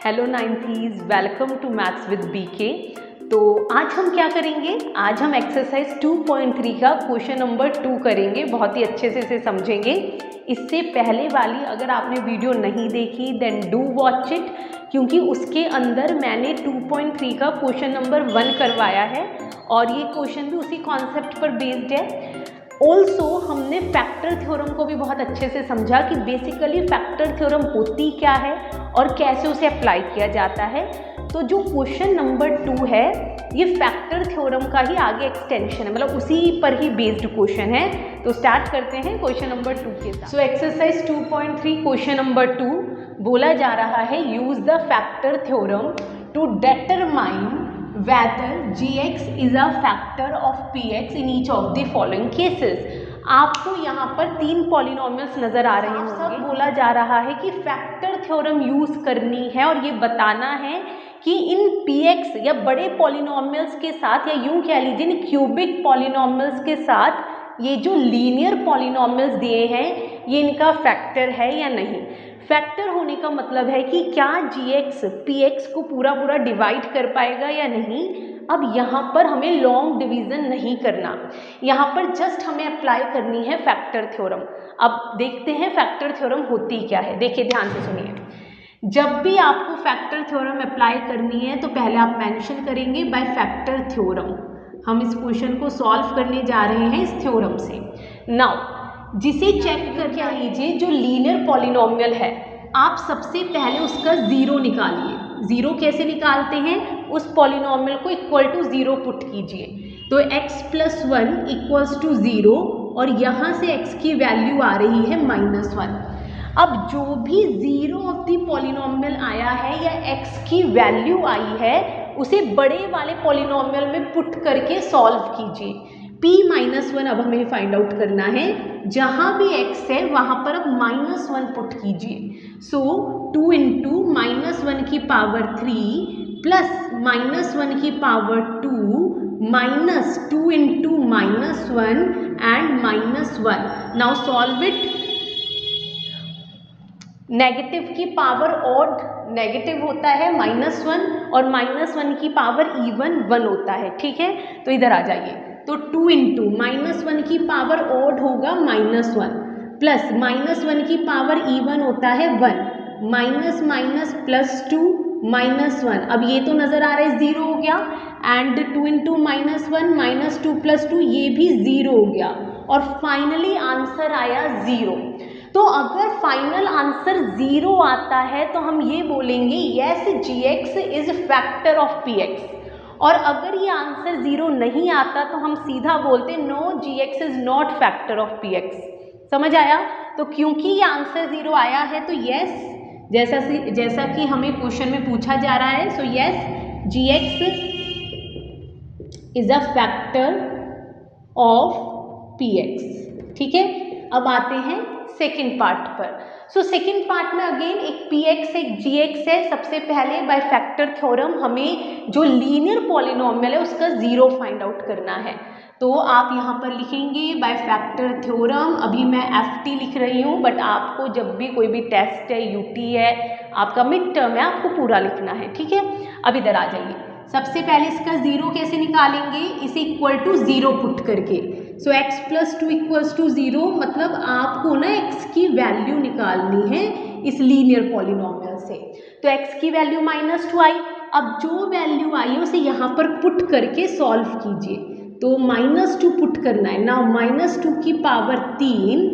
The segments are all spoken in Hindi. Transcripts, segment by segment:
Hello 90s, welcome to maths with BK. तो आज हम क्या करेंगे? आज हम एक्सरसाइज 2.3 का क्वेश्चन नंबर 2 करेंगे। बहुत ही अच्छे से इसे समझेंगे। इससे पहले वाली अगर आपने वीडियो नहीं देखी देन डू वॉच इट, क्योंकि उसके अंदर मैंने 2.3 का क्वेश्चन नंबर 1 करवाया है और ये क्वेश्चन भी उसी कॉन्सेप्ट पर बेस्ड है। ऑल्सो हमने फैक्टर थ्योरम को भी बहुत अच्छे से समझा कि बेसिकली फैक्टर थ्योरम होती क्या है और कैसे उसे अप्लाई किया जाता है। तो जो क्वेश्चन नंबर 2 है ये फैक्टर थ्योरम का ही आगे एक्सटेंशन है, मतलब उसी पर ही बेस्ड क्वेश्चन है। तो स्टार्ट करते हैं क्वेश्चन नंबर 2 के साथ। सो एक्सरसाइज 2.3 क्वेश्चन नंबर 2 बोला जा रहा है, use the factor theorem to determine whether gx is a factor of px in each of the following cases। आपको यहाँ पर 3 पॉलिनोमियल्स नजर आ रहे होंगे। सब बोला जा रहा है कि फैक्टर थ्योरम यूज करनी है और ये बताना है कि इन px या बड़े पॉलिनोमियल्स के साथ, या यूं कह लीजिए इन क्यूबिक पॉलिनोमियल्स के साथ ये जो लीनियर पॉलिनोमियल्स दिए हैं ये इनका फैक्टर है या नहीं। फैक्टर होने का मतलब है कि क्या gx px को पूरा डिवाइड कर पाएगा या नहीं। अब यहाँ पर हमें लॉन्ग डिवीजन नहीं करना, यहाँ पर जस्ट हमें अप्लाई करनी है फैक्टर थ्योरम। अब देखते हैं फैक्टर थ्योरम होती क्या है। देखिए ध्यान से सुनिए, जब भी आपको फैक्टर थ्योरम अप्लाई करनी है तो पहले आप मेंशन करेंगे बाय फैक्टर थ्योरम। हम इस क्वेश्चन को सॉल्व करने जा रहे हैं इस थ्योरम से। नाउ जिसे चेक करके लीजिए, जो लीनियर पॉलिनोमियल है आप सबसे पहले उसका जीरो निकालिए। जीरो कैसे निकालते हैं? उस पॉलिनोमियल को इक्वल टू जीरो पुट कीजिए। तो x + 1 इक्वल्स टू 0 और यहाँ से x की वैल्यू आ रही है -1। अब जो भी जीरो ऑफ द पॉलिनोमियल आया है या x की वैल्यू आई है उसे बड़े वाले पॉलिनोमियल में पुट करके सॉल्व कीजिए। p-1 अब हमें फाइंड आउट करना है। जहां भी x है वहां पर अब -1 पुट कीजिए। सो 2 × -1 की पावर 3 प्लस -1 की power 2 minus 2 × -1 and -1। Now solve it. Negative की पावर ऑड नेगेटिव होता है -1 और -1 की पावर इवन 1 होता है। ठीक है, तो इधर आ जाइए। तो 2 × -1 की पावर ऑड होगा -1 प्लस -1 की पावर इवन होता है 1, माइनस प्लस 2 -1। अब ये तो नजर आ रहा है 0 हो गया एंड 2 × -1 -2 + 2 ये भी 0 हो गया और फाइनली आंसर आया 0। तो अगर फाइनल आंसर 0 आता है तो हम ये बोलेंगे yes gx is factor of px, और अगर ये आंसर 0 नहीं आता तो हम सीधा बोलते no gx is not factor of px। समझ आया? तो क्योंकि ये आंसर 0 आया है तो यस, जैसा कि हमें क्वेश्चन में पूछा जा रहा है, so yes gx is a factor of px। ठीक है, अब आते हैं सेकेंड पार्ट पर। सो सेकेंड पार्ट में अगेन एक px एक gx है। सबसे पहले बाय फैक्टर थ्योरम हमें जो लीनियर पॉलिनोमियल है उसका जीरो फाइंड आउट करना है। तो आप यहाँ पर लिखेंगे बाय फैक्टर थ्योरम। अभी मैं ft लिख रही हूँ, बट आपको जब भी कोई भी टेस्ट है, यूटी है, आपका मिड टर्म है, आपको पूरा लिखना है। ठीक है, अब इधर आ जाइए। सबसे पहले इसका जीरो कैसे निकालेंगे? इसे इक्वल टू 0 पुट करके। सो x + 2 इक्वल्स टू 0, मतलब आपको ना x की वैल्यू निकालनी है इस लीनियर पॉलिनोमियल से। तो x की वैल्यू -2 आई। अब जो वैल्यू आई है उसे यहाँ पर पुट करके सॉल्व कीजिए। तो -2 पुट करना है। नाउ -2 की पावर 3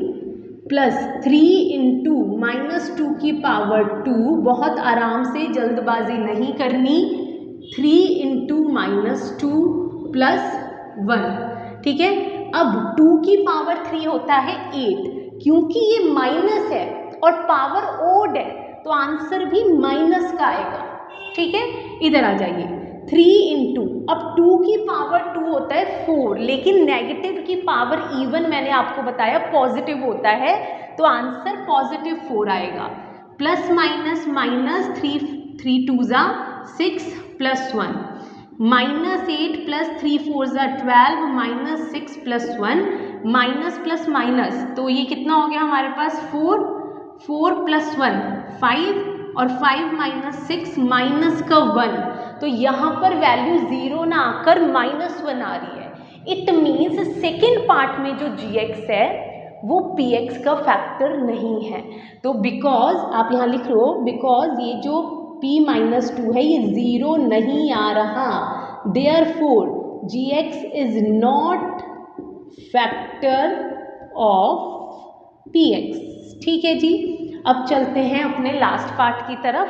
प्लस 3 × -2 की पावर 2, बहुत आराम से, जल्दबाजी नहीं करनी। 3 × -2 + 1। ठीक है, अब 2 की पावर 3 होता है 8। क्योंकि ये माइनस है और पावर ओड है तो आंसर भी माइनस का आएगा। ठीक है, इधर आ जाइए। 3 × अब 2 की पावर 2 होता है 4, लेकिन नेगेटिव की पावर इवन मैंने आपको बताया पॉजिटिव होता है, तो आंसर +4 आएगा। Plus minus 3 2 6 + 1 -8 + 3 4 12 -6 + 1 minus plus minus, तो ये कितना हो गया हमारे पास 4 + 1 5 और 5 माइनस 6 माइनस का 1, तो यहाँ पर वैल्यू 0 ना आकर -1 आ रही है। इट मीन्स सेकेंड पार्ट में जो gx है वो px का फैक्टर नहीं है। तो बिकॉज आप यहाँ लिख लो, बिकॉज ये जो p-2 है ये 0 नहीं आ रहा, therefore gx is not factor of px। ठीक है जी, अब चलते हैं अपने लास्ट पार्ट की तरफ।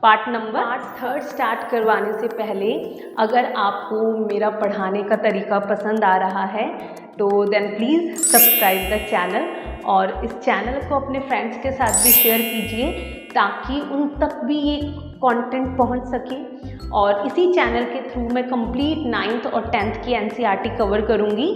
पार्ट नंबर 3 स्टार्ट करवाने से पहले अगर आपको मेरा पढ़ाने का तरीका पसंद आ रहा है तो then please subscribe the channel, और इस चैनल को अपने फ्रेंड्स के साथ भी शेयर कीजिए ताकि उन तक भी ये कंटेंट पहुंच सके। और इसी चैनल के थ्रू मैं कंप्लीट 9th और 10th की NCERT कवर करूंगी।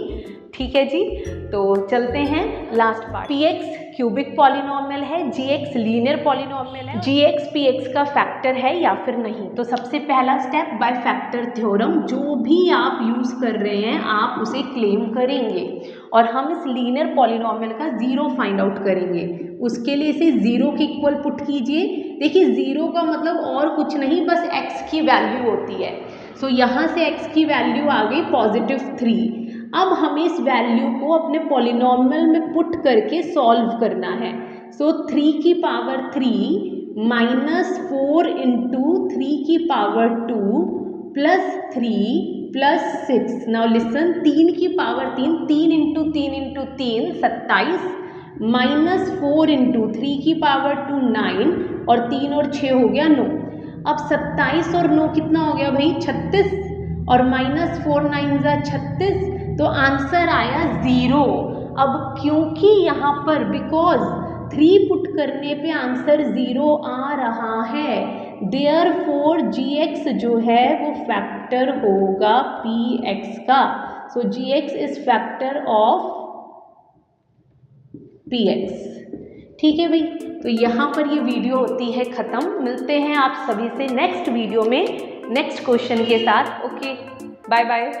ठीक है जी, तो चलते हैं last part. px cubic polynomial है, gx लीनियर पॉलिनॉमियल है, gx px का फैक्टर है या फिर नहीं। तो सबसे पहला स्टेप बाय फैक्टर थ्योरम, जो भी आप यूज़ कर रहे हैं आप उसे क्लेम करेंगे और हम इस लीनियर पॉलिनॉमियल का ज़ीरो फाइंड आउट करेंगे। उसके लिए इसे 0 के इक्वल पुट कीजिए। देखिए 0 का मतलब और कुछ नहीं, बस x की वैल्यू होती है। सो यहाँ से x की वैल्यू आ गई +3। अब हमें इस वैल्यू को अपने पॉलिनॉमियल में पुट करके सॉल्व करना है। सो 3 की पावर 3 माइनस 4 इंटू 3 की power 2 plus 3 plus 6। Now listen, 3 की power 3, 3 into 3 into 3 27, minus 4 into 3 की पावर 2 9, और 3 और 6 हो गया 9। अब 27 और 9 कितना हो गया भाई 36, और माइनस 4 9 36, तो आंसर आया 0। अब क्योंकि यहाँ पर बिकॉज 3 पुट करने पे आंसर 0 आ रहा है, देयरफॉर gx जो है वो फैक्टर होगा px का। सो gx is factor of px। ठीक है भाई, तो यहाँ पर ये वीडियो होती है ख़त्म। मिलते हैं आप सभी से नेक्स्ट वीडियो में नेक्स्ट क्वेश्चन के साथ। Okay, bye bye.